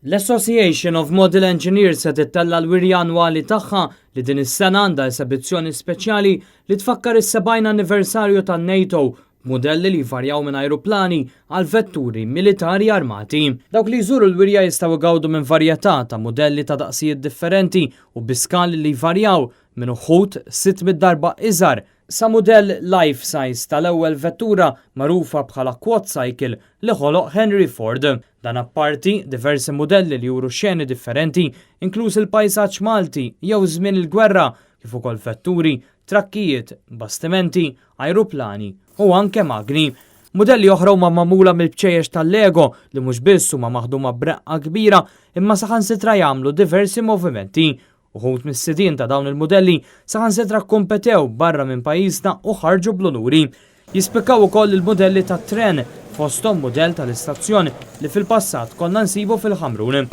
L-Association of Model Engineers se tittella l-wirja annwali tagħha li din is-sena għandha esebizzjoni speċjali li tfakkar is-70 anniversarju tan-NATO modelli li jvarjaw minn ajruplani għal vetturi militari armati. Dawk li jżuru l-wirja jistgħu jgawdu minn varjetà ta' modelli ta' daqsijiet differenti u biskali li jvarjaw minn uħud 600 darba iżgħar sa modell life size tal-ewwel vettura magħrufa bħala quad cycle li ħoloq Henry Ford. Dan apparti diversi modelli li juru xeni differenti, inkluż il-pajsaġġ Malti jew żmien il-gwerra, kif ukoll vetturi, trakkijiet, bastimenti, ajruplani u anke magni. Modelli oħra huma magħmula mill-bċejjex tal-Lego li mhux biss huma maħduma b'reqqa kbira imma saħansitra jagħmlu diversi movimenti. Uħud mis-sidien ta' dawn il-modelli saħansitra kompetew barra minn pajjiżna u ħarġu bl-onuri. Jispikkaw ukoll il-modelli tat tren fosthom modell tal-istazzjon li fil-passat konna nsibu fil-Ħamrun.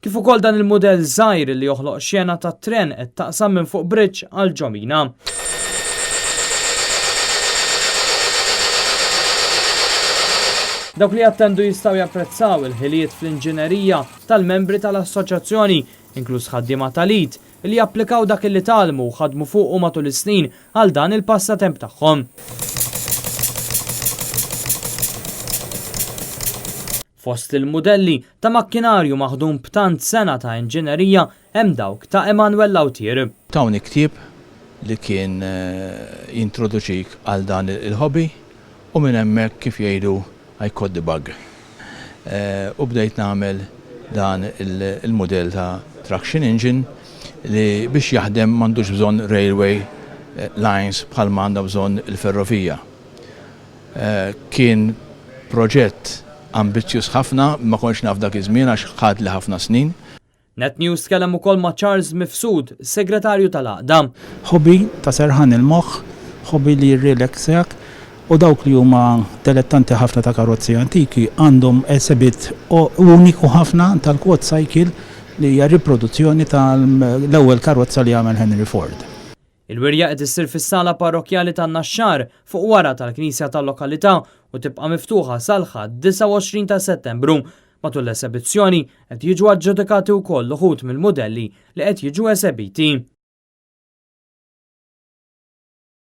Kif ukoll dan il-modell żgħir li joħloq xena tat tren qed taqsam minn fuq bridge għal Ġomina. Dawk li attendu jistgħu japprezzaw il-ħiliet fl-inġinerija tal-membri tal-assoċjazzjoni, inkluż ħaddiema tal-IT, li japplikaw dak li talmu u ħadmu fuqu matul is-snin għal dan il-passatemp tagħhom. Fost il-modelli ta' makkinarju maħdum b'tant sena ta' inġinerija hemm dawk ta' Emanuel Lautier. Tawni ktieb li kien jintroduċik għal dan il-hobby u minn hemmhekk kif jgħidu I caught the bug. U bdejt nagħmel dan il-modell ta' traction engine li biex jaħdem m'għandux bżonn railway lines bħal ma għandha bżonn il-ferrovija. Kien proġett ambizzjuż ħafna, ma konx naf dak iż-żmien għax ħad li ħafna snin. Net News tkellem ukoll ma' Charles Mifsud, segretarju tal-Għaqda. Hobby ta' serħan il-moħħ, hobby li jirrelaxjak u dawk li huma dilettanti ħafna ta' karozzi antiki għandhom esebit uniku ħafna tal-quad cycle li hija riproduzzjoni tal-ewwel karozza li għamel Henry Ford. Il-wirja qed issir fis-sala parrokjali tan-Naxxar fuq wara tal-Knisja tal-lokalità u tibqa' miftuħa sal-ħadd 29 ta' Settembru. Matul l-esebizzjoni qed jiġu aġġudikati wkoll uħud mill-modelli li qed jiġu esebiti.